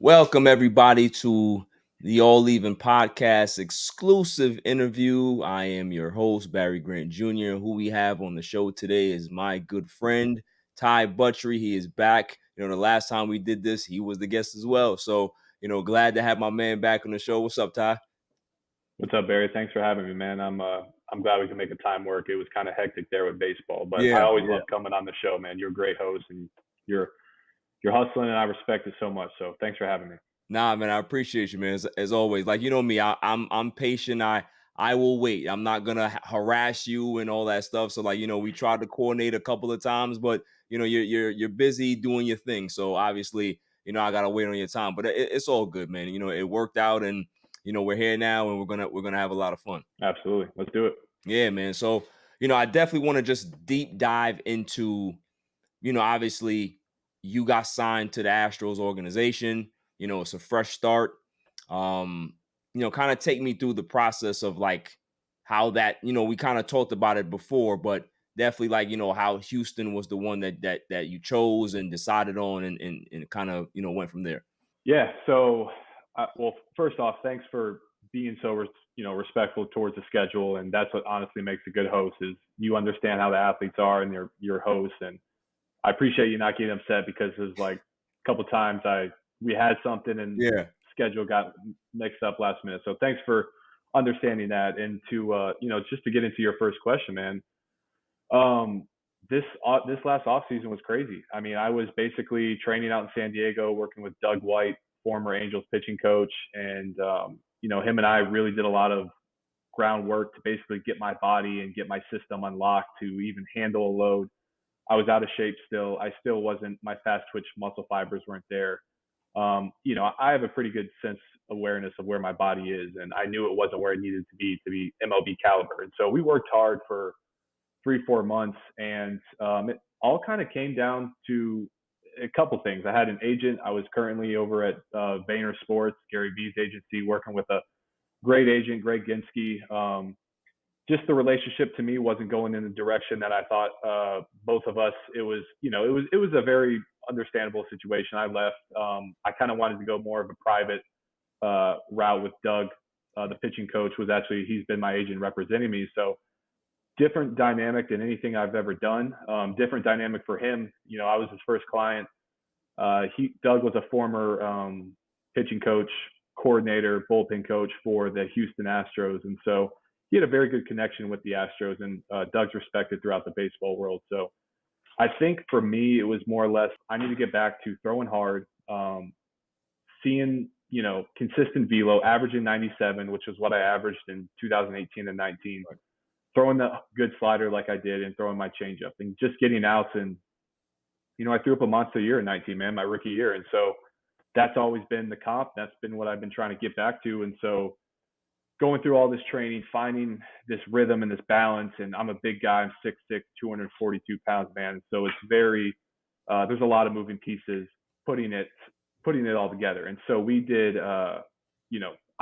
Welcome everybody to the 𝐥𝐤𝐤 podcast exclusive interview. I am your host, Barry Grant Jr. Who we have on the show today is my good friend, Buttrey. He is back. The last time we did this, he was the guest as well. So, glad to have my man back on the show. What's up, Ty? What's up, Barry? Thanks for having me, man. I'm glad we can make the time work. It was kind of hectic there with baseball, but I Yeah, always yeah. love coming on the show, man. You're a great host, and you're you're hustling, and I respect it so much. So thanks for having me. Nah, man, I appreciate you, man. As always, like me, I'm patient. I will wait. I'm not gonna harass you and all that stuff. So we tried to coordinate a couple of times, but you're busy doing your thing. So obviously, I gotta wait on your time. But it's all good, man. It worked out, and we're here now, and we're gonna have a lot of fun. Absolutely, let's do it. Yeah, man. So I definitely want to just deep dive into obviously you got signed to the Astros organization. It's a fresh start. Kind of take me through the process of like how that, we kind of talked about it before, but definitely like, how Houston was the one that you chose and decided on and kind of, went from there. Yeah. So, well, first off, thanks for being so respectful towards the schedule, and that's what honestly makes a good host is you understand how the athletes are and your hosts, and I appreciate you not getting upset because there's like a couple times we had something and Yeah. schedule got mixed up last minute. So thanks for understanding that. And to just to get into your first question, man. This last off season was crazy. I mean, I was basically training out in San Diego, working with Doug White, former Angels pitching coach, and him and I really did a lot of groundwork to basically get my body and get my system unlocked to even handle a load. I was out of shape still. I still wasn't, my fast twitch muscle fibers weren't there. I have a pretty good sense awareness of where my body is, and I knew it wasn't where it needed to be MLB caliber. And so we worked hard for 3-4 months, and it all kind of came down to a couple things. I had an agent. I was currently over at Vayner Sports, 𝐥𝐤𝐤𝐬's agency, working with a great agent, 𝐦𝐤𝐤𝐬. Just the relationship to me wasn't going in the direction that I thought. Both of us, it was a very understandable situation. I left. I kind of wanted to go more of a private route with Doug. The pitching coach he's been my agent representing me. So different dynamic than anything I've ever done. Different dynamic for him. I was his first client. Doug was a former pitching coach, coordinator, bullpen coach for the Houston Astros, and so he had a very good connection with the Astros, and Doug's respected throughout the baseball world. So I think for me, it was more or less I need to get back to throwing hard, seeing consistent velo, averaging 97, which is what I averaged in 2018 and 19. Throwing the good slider like I did, and throwing my changeup, and just getting outs. And I threw up a monster year in 19, man, my rookie year, and so that's always been the comp. That's been what I've been trying to get back to, and so going through all this training, finding this rhythm and this balance. And I'm a big guy. I'm 6'6", 242 pounds, man. So it's there's a lot of moving pieces putting it all together. And so we did, I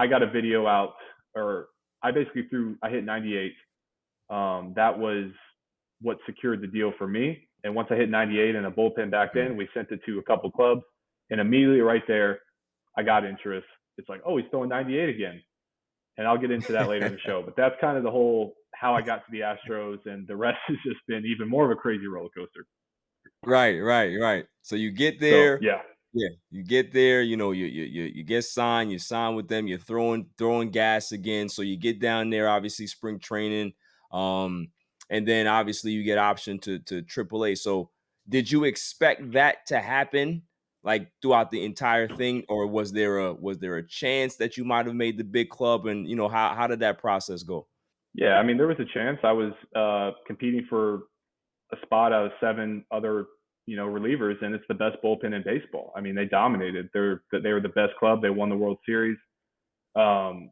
got a video out, or I hit 98. That was what secured the deal for me. And once I hit 98 in a bullpen back then, we sent it to a couple clubs, and immediately right there, I got interest. It's like, oh, he's throwing 98 again. And I'll get into that later in the show. But that's kind of the whole how I got to the Astros, and the rest has just been even more of a crazy roller coaster. Right. So you get there. So, yeah. Yeah, you get there, you get signed, you sign with them, you're throwing gas again. So you get down there, obviously spring training, and then obviously you get option to AAA. So did you expect that to happen like throughout the entire thing, or was there a chance that you might have made the big club? And how did that process go? Yeah, I mean, there was a chance. I was competing for a spot out of 7 other relievers, and it's the best bullpen in baseball. I mean, they dominated. They were the best club. They won the World Series. Man,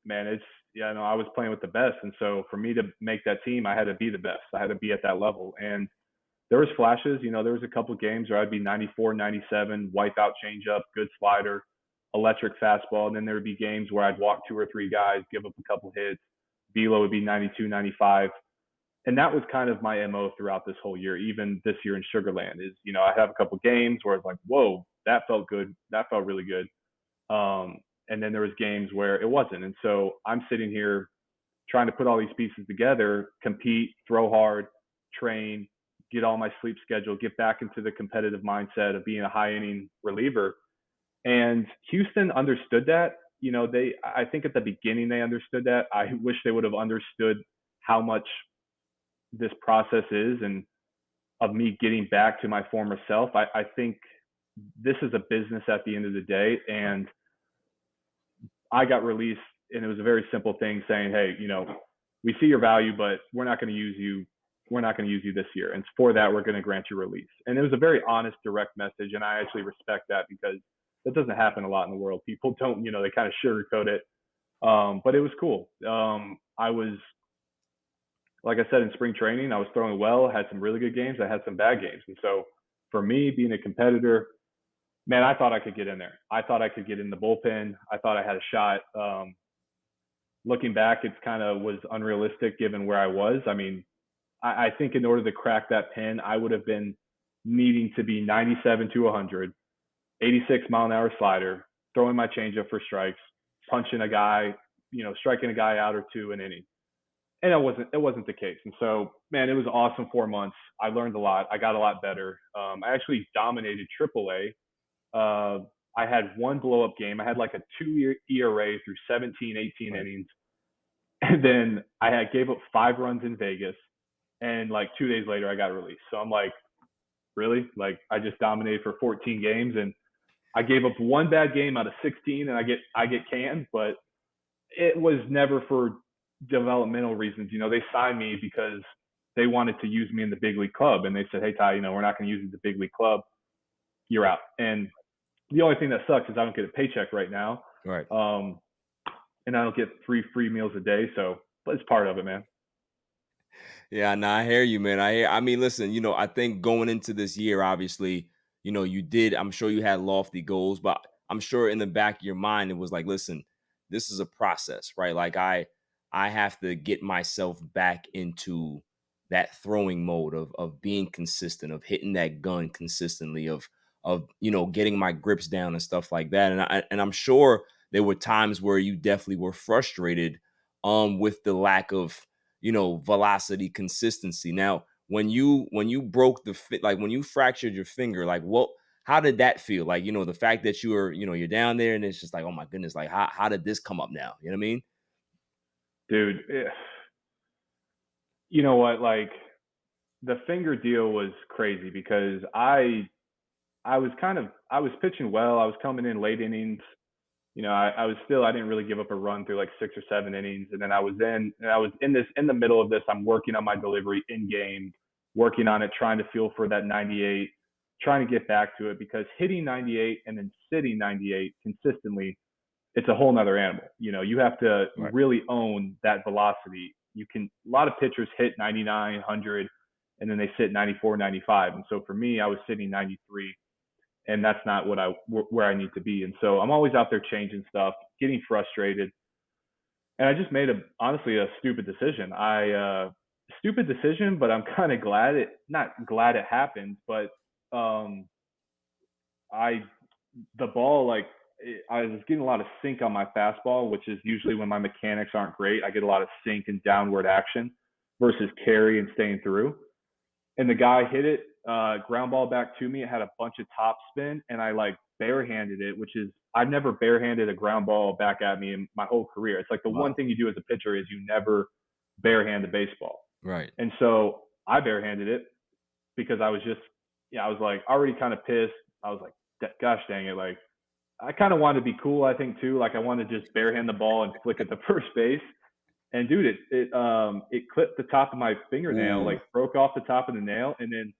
I was playing with the best, and so for me to make that team, I had to be the best. I had to be at that level. And there was flashes. There was a couple of games where I'd be 94, 97, wipeout changeup, good slider, electric fastball, and then there would be games where I'd walk 2 or 3 guys, give up a couple hits. Velo would be 92, 95. And that was kind of my MO throughout this whole year, even this year in Sugarland, is, I have a couple games where it's like, whoa, that felt good. That felt really good. And then there was games where it wasn't. And so I'm sitting here trying to put all these pieces together, compete, throw hard, train, get all my sleep schedule, get back into the competitive mindset of being a high inning reliever. And Houston understood that. I think at the beginning they understood that. I wish they would have understood how much this process is and of me getting back to my former self. I think this is a business at the end of the day. And I got released, and it was a very simple thing saying, hey, we see your value, but we're not going to use you. We're not going to use you this year. And for that, we're going to grant you release. And it was a very honest, direct message. And I actually respect that because that doesn't happen a lot in the world. People don't, they kind of sugarcoat it. But it was cool. I was, like I said, in spring training, I was throwing well, had some really good games. I had some bad games. And so for me, being a competitor, man, I thought I could get in there. I thought I could get in the bullpen. I thought I had a shot. Looking back, it's kind of was unrealistic given where I was. I mean, I think in order to crack that pen, I would have been needing to be 97 to 100, 86 mile an hour slider, throwing my changeup for strikes, punching a guy, striking a guy out or two an inning. And it wasn't the case. And so, man, it was an awesome 4 months. I learned a lot. I got a lot better. I actually dominated AAA. I had one blow up game. I had like a 2-year ERA through 17, 18 innings. And then I gave up 5 runs in Vegas. And like 2 days later, I got released. So I'm like, really? Like I just dominated for 14 games, and I gave up one bad game out of 16, and I get canned. But it was never for developmental reasons. They signed me because they wanted to use me in the big league club, and they said, hey Ty, we're not going to use you in the big league club. You're out. And the only thing that sucks is I don't get a paycheck right now. Right. And I don't get free meals a day. So, but it's part of it, man. Yeah, no, I hear you, man. I mean, listen, I think going into this year, obviously, I'm sure you had lofty goals, but I'm sure in the back of your mind, it was like, listen, this is a process, right? Like I have to get myself back into that throwing mode of being consistent, of hitting that gun consistently, of getting my grips down and stuff like that. And I'm sure there were times where you definitely were frustrated with the lack of velocity, consistency. Now, when you broke when you fractured your finger, like how did that feel? Like, the fact that you're down there and it's just like, oh my goodness, like how did this come up now? You know what I mean? Dude, you know what? Like the finger deal was crazy because I was pitching well. I was coming in late innings. I didn't really give up a run through like 6 or 7 innings. And then I was in the middle of this. I'm working on my delivery in game, working on it, trying to feel for that 98, trying to get back to it because hitting 98 and then sitting 98 consistently, it's a whole nother animal. You have to really own that velocity. A lot of pitchers hit 99, 100, and then they sit 94, 95. And so for me, I was sitting 93. And that's not where I need to be. And so I'm always out there changing stuff, getting frustrated. And I just made honestly a stupid decision. Stupid decision, but I'm kind of not glad it happened, but the ball, like I was getting a lot of sink on my fastball, which is usually when my mechanics aren't great. I get a lot of sink and downward action versus carry and staying through. And the guy hit it, ground ball back to me. It had a bunch of top spin, and I like barehanded it, which is I've never barehanded a ground ball back at me in my whole career. It's like the one thing you do as a pitcher is you never barehand the baseball. Right. And so I barehanded it because I was like already kind of pissed. I was like, gosh dang it. Like I kind of wanted to be cool, I think too. Like I wanted to just barehand the ball and flick it to first base. And dude, it clipped the top of my fingernail, like broke off the top of the nail, and then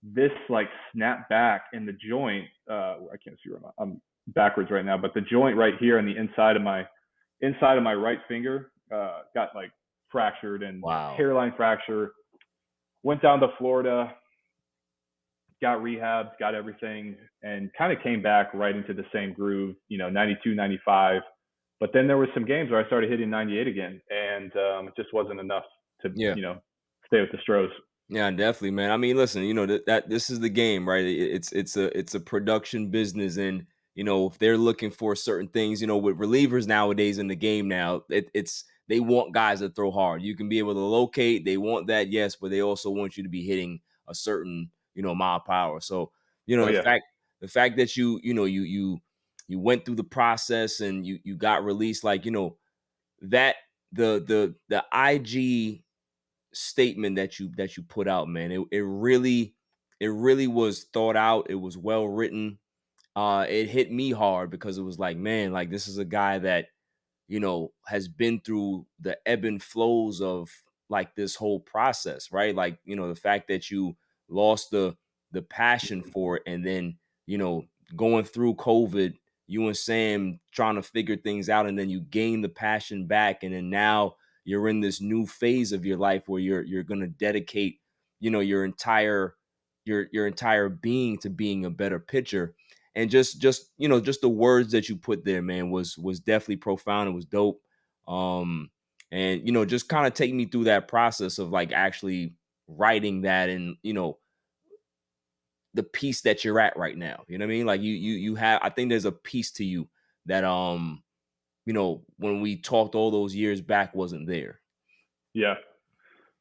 this like snapped back in the joint. I can't see where I'm backwards right now, but the joint right here on the inside of my right finger got like fractured and hairline fracture. Went down to Florida, got rehabbed, got everything, and kind of came back right into the same groove. 92, 95. But then there were some games where I started hitting 98 again, and it just wasn't enough to, stay with the Stros. Yeah, definitely, man. I mean, listen, that this is the game, right? It's a production business, and if they're looking for certain things, with relievers nowadays in the game now, it's they want guys that throw hard. You can be able to locate. They want that, yes, but they also want you to be hitting a certain mile per hour. So Oh the yeah, fact that you went through the process and you got released, like that the IG statement that you put out, man. It really was thought out. It was well written. It hit me hard because it was like, man, like this is a guy that has been through the ebb and flows of like this whole process, right? Like, the fact that you lost the passion for it, and then, you know, going through COVID, you and Sam trying to figure things out, and then you gain the passion back, and then now you're in this new phase of your life where you're gonna dedicate, your entire being to being a better pitcher. And just the words that you put there, man, was definitely profound. It was dope. And just kind of take me through that process of like actually writing that, and the piece that you're at right now. You know what I mean? Like you have, I think there's a piece to you that when we talked all those years back wasn't there. yeah,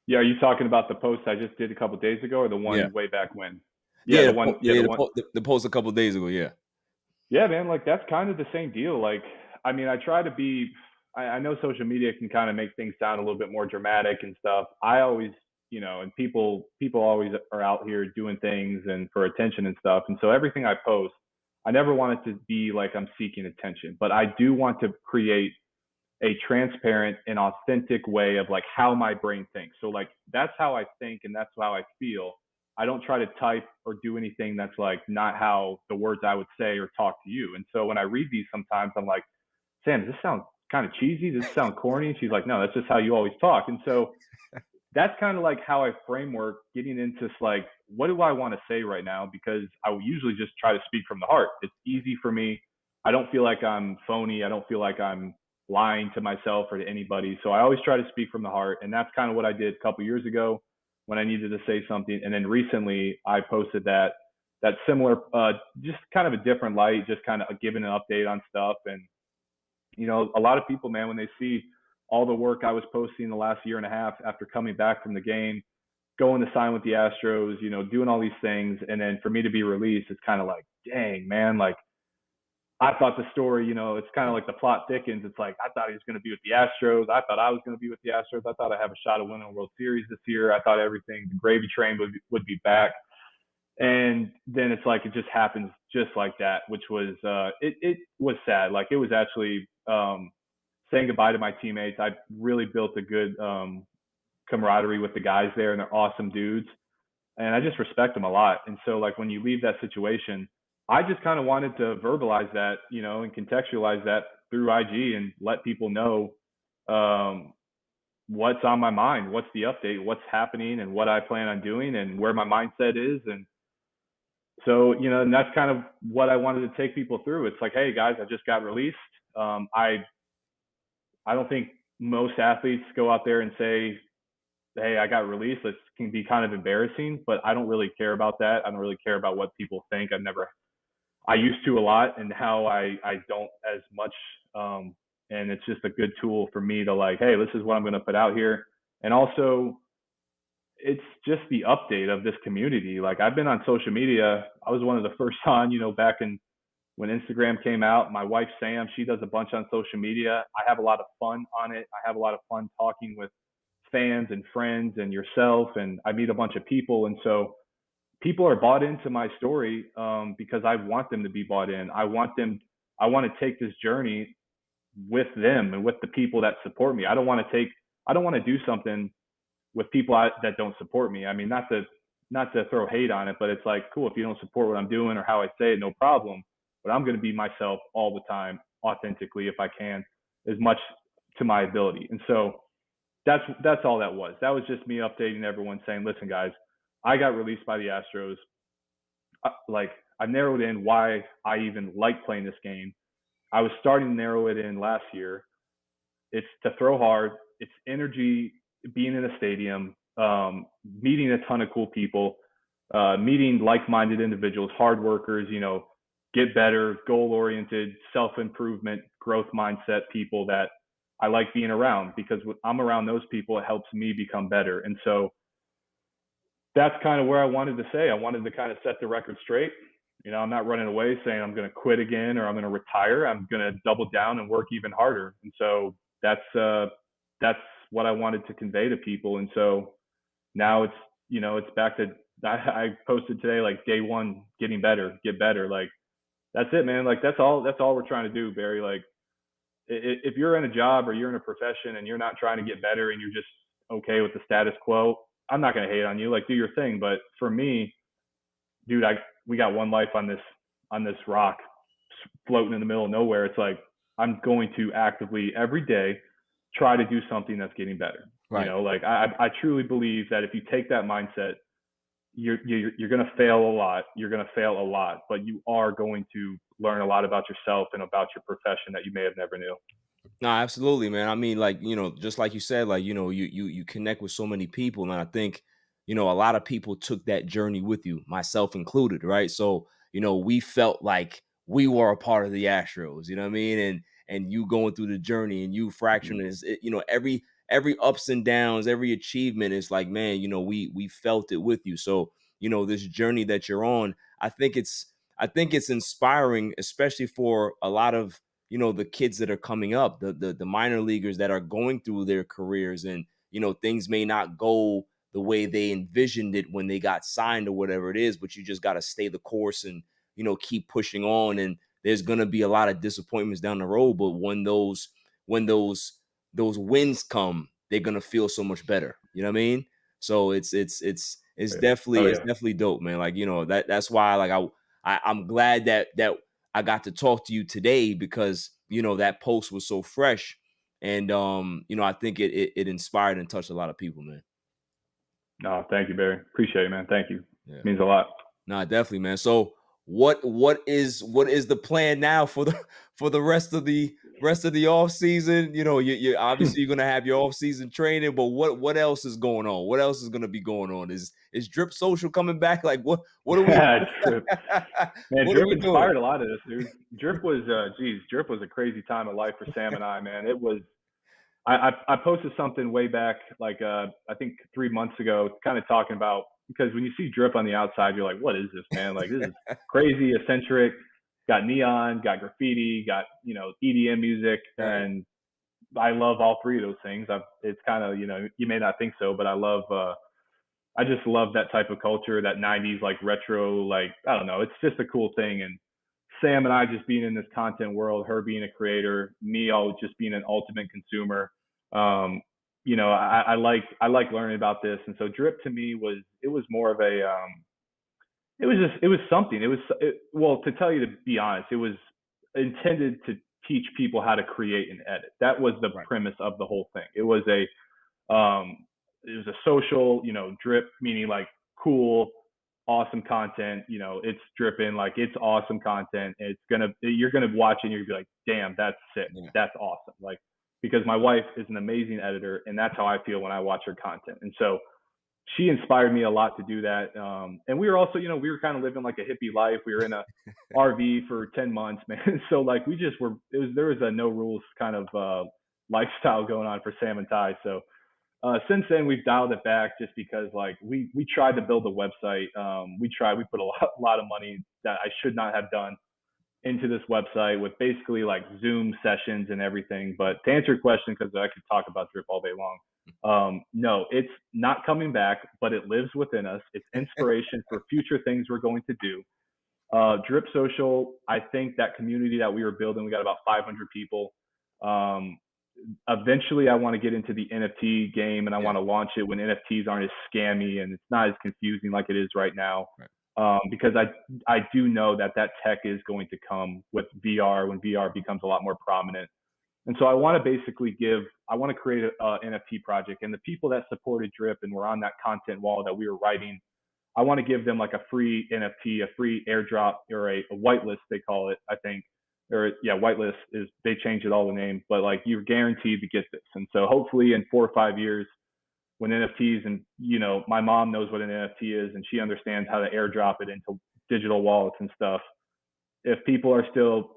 yeah. Are you talking about the post I just did a couple days ago, or the Yeah. one way back when? Yeah, Yeah, the one. Yeah, yeah, the the, one. the post a couple of days ago. Yeah. Yeah, man, like that's kind of the same deal. Like, I mean, I try to be. I know social media can kind of make things sound a little bit more dramatic and stuff. I always, and people always are out here doing things and for attention and stuff. And so everything I post, I never want it to be like I'm seeking attention, but I do want to create a transparent and authentic way of like how my brain thinks. So like that's how I think and that's how I feel. I don't try to type or do anything that's like not how the words I would say or talk to you. And so when I read these sometimes I'm like, Sam, does this sound kind of cheesy? Does this sound corny? And she's like, no, that's just how you always talk. And so that's kind of like how I framework getting into like, what do I want to say right now? Because I will usually just try to speak from the heart. It's easy for me. I don't feel like I'm phony. I don't feel like I'm lying to myself or to anybody. So I always try to speak from the heart. And that's kind of what I did a couple years ago when I needed to say something. And then recently I posted that similar, just kind of a different light, just kind of giving an update on stuff. And a lot of people, man, when they see all the work I was posting the last year and a half after coming back from the game, going to sign with the Astros, doing all these things, and then for me to be released, it's kind of like, dang, man, like I thought the story, it's kind of like the plot thickens. It's like I thought he was going to be with the Astros. I thought I was going to be with the Astros. I thought I have a shot at winning a World Series this year. I thought everything, the gravy train would be back. And then it's like it just happens just like that, which was it was sad. Like it was actually saying goodbye to my teammates. I really built a good camaraderie with the guys there, and they're awesome dudes. And I just respect them a lot. And so, like when you leave that situation, I just kind of wanted to verbalize that, and contextualize that through IG and let people know um, what's on my mind, what's the update, what's happening, and what I plan on doing, and where my mindset is. And so, and that's kind of what I wanted to take people through. It's like, hey guys, I just got released. I don't think most athletes go out there and say, hey, I got released. It can be kind of embarrassing, but I don't really care about that. I don't really care about what people think. I used to a lot, and how I don't as much. And it's just a good tool for me to like, hey, this is what I'm going to put out here. And also, it's just the update of this community. Like I've been on social media. I was one of the first on, back in when Instagram came out. My wife Sam, she does a bunch on social media. I have a lot of fun on it. I have a lot of fun talking with fans and friends and yourself, and I meet a bunch of people. And so people are bought into my story because I want them to be bought in. I want to take this journey with them and with the people that support me. I don't want to do something with people that don't support me. I mean, not to throw hate on it, but it's like, cool, if you don't support what I'm doing or how I say it, no problem. But I'm going to be myself all the time, authentically, if I can, as much to my ability. And so that's all that was. That was just me updating everyone, saying, listen, guys, I got released by the Astros. Like I narrowed in why I even like playing this game. I was starting to narrow it in last year. It's to throw hard. It's energy, being in a stadium. meeting a ton of cool people, meeting like-minded individuals, hard workers, get better, goal-oriented, self-improvement, growth mindset people that I like being around, because when I'm around those people, it helps me become better. And so that's kind of where I wanted to say. I wanted to kind of set the record straight. I'm not running away saying I'm going to quit again or I'm going to retire. I'm going to double down and work even harder. And so that's what I wanted to convey to people. And so now it's back to, I posted today, like, day one, getting better, get better. Like, that's it, man. Like, that's all we're trying to do, Barry. Like, if you're in a job or you're in a profession and you're not trying to get better and you're just okay with the status quo, I'm not going to hate on you. Like, do your thing. But for me, dude, we got one life on this rock floating in the middle of nowhere. It's like, I'm going to actively every day try to do something that's getting better. Right. Like, I truly believe that if you take that mindset, you're going to fail a lot. You're going to fail a lot, but you are going to learn a lot about yourself and about your profession that you may have never knew. No, absolutely, man. I mean, like, just like you said, like, you connect with so many people. And I think, a lot of people took that journey with you, myself included, right? So, we felt like we were a part of the Astros, you know what I mean? And you going through the journey and you fracturing is, every ups and downs, every achievement is like, man, we felt it with you. So, this journey that you're on, I think it's inspiring, especially for a lot of, the kids that are coming up, the minor leaguers that are going through their careers, and things may not go the way they envisioned it when they got signed or whatever it is, but you just got to stay the course and keep pushing on. And there's going to be a lot of disappointments down the road, but when those wins come, they're going to feel so much better, you know what I mean? So it's definitely dope, man. Like, that's why, like, I'm glad that I got to talk to you today, because that post was so fresh, and I think it inspired and touched a lot of people, man. No, thank you, Barry. Appreciate it, man. Thank you. Yeah. Means a lot. Nah, definitely, man. So what is the plan now for the rest of the off season? You obviously you're gonna have your off season training, but what else is going on? What else is gonna be going on? Is Drip Social coming back? Like, what are we? Drip. Man, what Drip are we inspired doing? a lot of this, dude. Drip was Drip was a crazy time of life for Sam and I, man. It was. I posted something way back, like, I think 3 months ago, kind of talking about, because when you see Drip on the outside, you're like, what is this, man? Like, this is crazy, eccentric, got neon, got graffiti, got, EDM music. Right. And I love all three of those things. It's kind of, you may not think so, but I just love that type of culture, that 90s, like, retro, like, I don't know. It's just a cool thing. And Sam and I just being in this content world, her being a creator, me all just being an ultimate consumer. I like learning about this. And so Drip to me was more of a, it was something. Well, to tell you, to be honest, it was intended to teach people how to create and edit. That was the Right. premise of the whole thing. It was a social, drip, meaning like cool, awesome content. It's dripping, like, it's awesome content. You're gonna watch it and you're gonna be like, damn, that's sick. Yeah. That's awesome. Like, because my wife is an amazing editor, and that's how I feel when I watch her content. And so she inspired me a lot to do that. And we were also, we were kind of living like a hippie life. We were in a RV for 10 months, man. So, like, we just were, there was a no rules kind of lifestyle going on for Sam and Ty. So since then we've dialed it back, just because, like, we tried to build a website. We put a lot of money that I should not have done into this website, with basically like Zoom sessions and everything. But to answer your question, because I could talk about Drip all day long, no, it's not coming back, but it lives within us. It's inspiration for future things we're going to do. Drip Social, I think that community that we were building, we got about 500 people. Eventually, I want to get into the NFT game, and I want to launch it when NFTs aren't as scammy and it's not as confusing like it is right now. Right. Because I do know that tech is going to come with VR, when VR becomes a lot more prominent. And so I want to basically create an NFT project, and the people that supported Drip and were on that content wall that we were writing, I want to give them like a free NFT, a free airdrop, or a whitelist, they call it, I think. Or whitelist is, they changed it all the name, but like, you're guaranteed to get this. And so hopefully in 4 or 5 years, when NFTs, and my mom knows what an NFT is and she understands how to airdrop it into digital wallets and stuff. If people are still,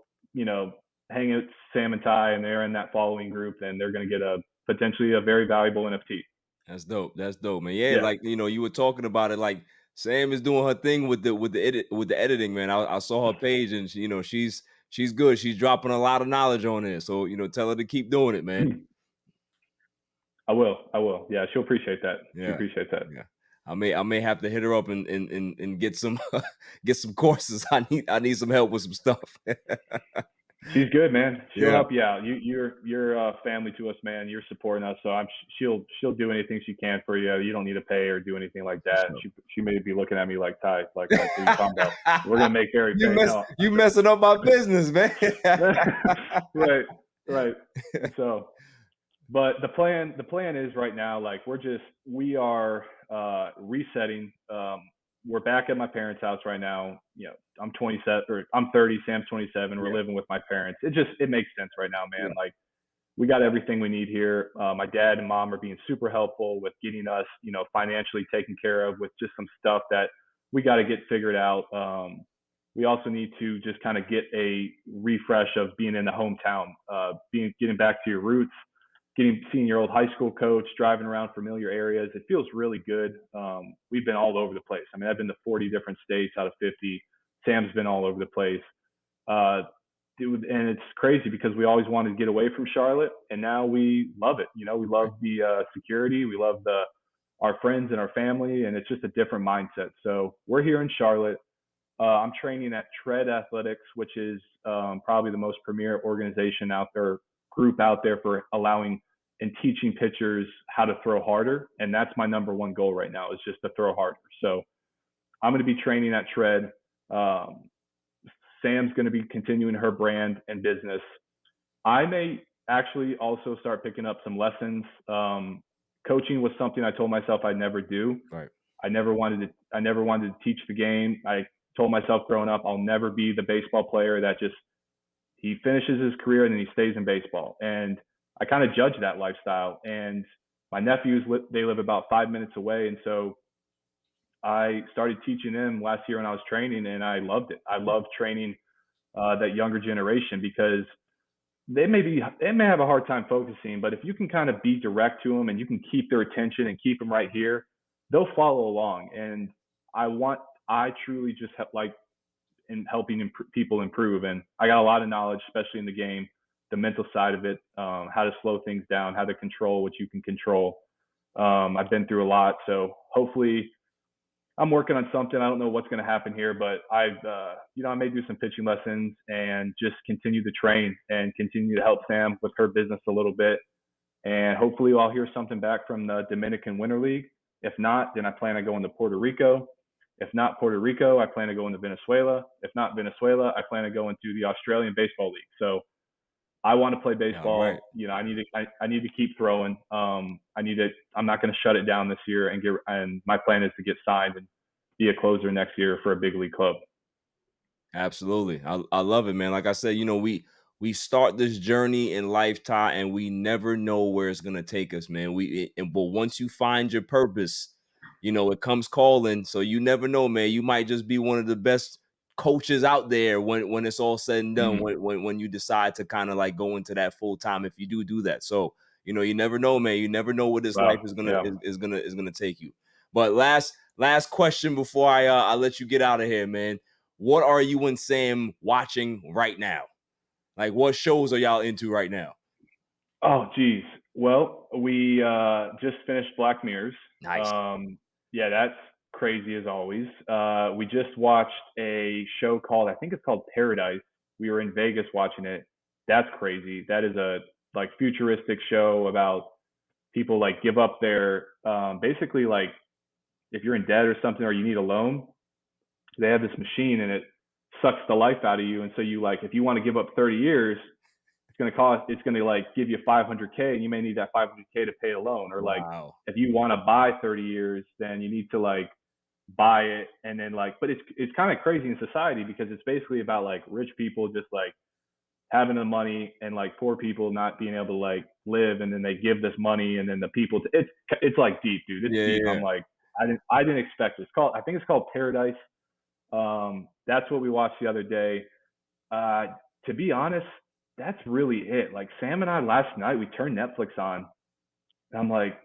hanging out Sam and Ty and they're in that following group, then they're going to get potentially a very valuable NFT. That's dope. That's dope, man. Yeah, Yeah. like you were talking about it. Like Sam is doing her thing with the editing, man. I saw her page, and she's good. She's dropping a lot of knowledge on it. So tell her to keep doing it, man. I will. I will. Yeah, she'll appreciate that. She Yeah, appreciates that. yeah. I may have to hit her up and get some get some courses. I need some help with some stuff. She's good, man. She'll Yeah, help you out. You're family to us, man. You're supporting us, so she'll do anything she can for you. You don't need to pay or do anything like for that. sure. She may be looking at me like Ty, like what are you talking about? We're gonna make Harry pay. No, You messing up my business, man. right, right. So, but the plan is right now, like we are resetting. We're back at my parents' house right now. I'm 27 or I'm 30. Sam's 27. We're Yeah, living with my parents. It makes sense right now, man. yeah, Like we got everything we need here. My dad and mom are being super helpful with getting us, financially taken care of with just some stuff that we got to get figured out. We also need to just kind of get a refresh of being in the hometown, getting back to your roots, seeing your old high school coach, driving around familiar areas. It feels really good. We've been all over the place. I mean, I've been to 40 different states out of 50. Sam's been all over the place. And it's crazy because we always wanted to get away from Charlotte, and now we love it. We love the security, we love our friends and our family, and it's just a different mindset. So we're here in Charlotte. I'm training at Tread Athletics, which is probably the most premier organization out there, group out there for allowing and teaching pitchers how to throw harder. And that's my number one goal right now, is just to throw harder. So I'm going to be training at Tread. Sam's going to be continuing her brand and business. I may actually also start picking up some lessons. Coaching was something I told myself I'd never do. right. I never wanted to teach the game. I told myself growing up, I'll never be the baseball player that just he finishes his career and then he stays in baseball. And I kind of judged that lifestyle. And my nephews, they live about 5 minutes away, and so I started teaching them last year when I was training, and I loved it. I love training that younger generation because they may have a hard time focusing, but if you can kind of be direct to them and you can keep their attention and keep them right here, they'll follow along. And I truly just like in helping people improve. And I got a lot of knowledge, especially in the game, the mental side of it, how to slow things down, how to control what you can control. I've been through a lot, so hopefully I'm working on something. I don't know what's going to happen here, but I may do some pitching lessons and just continue to train and continue to help Sam with her business a little bit. And hopefully I'll hear something back from the Dominican Winter League. If not, then I plan on going to Puerto Rico. If not Puerto Rico, I plan to go into Venezuela. If not Venezuela, I plan to go into the Australian Baseball League. So I want to play All right. baseball. I need to keep throwing. I'm not going to shut it down this year and my plan is to get signed and be a closer next year for a big league club. Absolutely. I love it, man. Like I said, we start this journey in life, Ty, and we never know where it's gonna take us, man. But once you find your purpose, it comes calling. So you never know, man. You might just be one of the best coaches out there when it's all said and done, Mm. when you decide to kind of like go into that full time, if you do that. So, you never know, man. You never know where this life Wow. is gonna Yeah. is gonna take you. But last question before I let you get out of here, man. What are you and Sam watching right now? Like, what shows are y'all into right now? Oh, geez. Well, we just finished Black Mirrors. Nice. Yeah, that's crazy as always. We just watched a show I think it's called Paradise. We were in Vegas watching it. That's crazy. That is a like futuristic show about people like give up their basically like if you're in debt or something or you need a loan, they have this machine and it sucks the life out of you. And so you like if you want to give up 30 years, it's going to like give you 500K and you may need that 500K to pay a loan. Or like Wow. if you want to buy 30 years, then you need to like buy it. And then like, but it's kind of crazy in society because it's basically about like rich people just like having the money and like poor people not being able to like live, and then they give this money, and then the people. It's like deep, dude. It's Yeah, deep. yeah. I'm like, I didn't expect it. I think it's called Paradise. That's what we watched the other day. Uh, to be honest, that's really it. Like Sam and I last night, we turned Netflix on. And I'm like,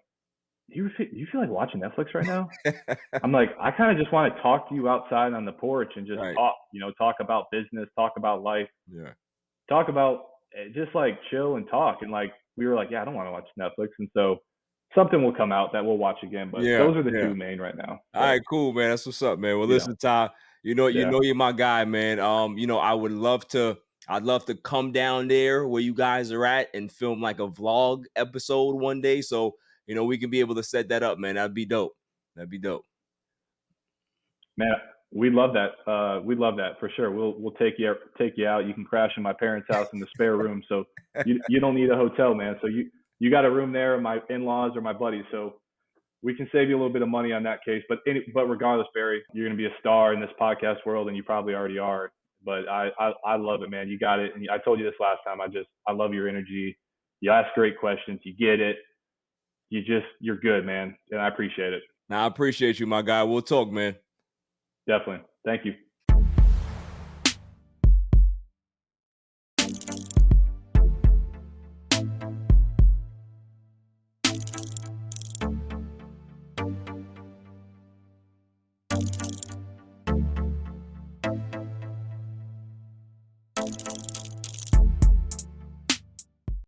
you feel like watching Netflix right now? I'm like, I kind of just want to talk to you outside on the porch and just Right. talk, talk about business, talk about life, Yeah. talk about just like chill and talk. And like, we were like, yeah, I don't want to watch Netflix. And so something will come out that we'll watch again. But Yeah. those are the Yeah. two main right now. All So, right, cool, man. That's what's up, man. Well, listen, Ty, yeah, you're my guy, man. I'd love to come down there where you guys are at and film like a vlog episode one day. So, we can be able to set that up, man. That'd be dope. That'd be dope. man, we love that. We love that for sure. We'll take you out. You can crash in my parents' house in the spare room. So you don't need a hotel, man. So you got a room there, my in-laws or my buddies. So we can save you a little bit of money on that case. But regardless, Barry, you're going to be a star in this podcast world, and you probably already are. But I love it, man. You got it. And I told you this last time. I love your energy. You ask great questions. You get it. You're good, man. And I appreciate it. Now, I appreciate you, my guy. We'll talk, man. Definitely. Thank you.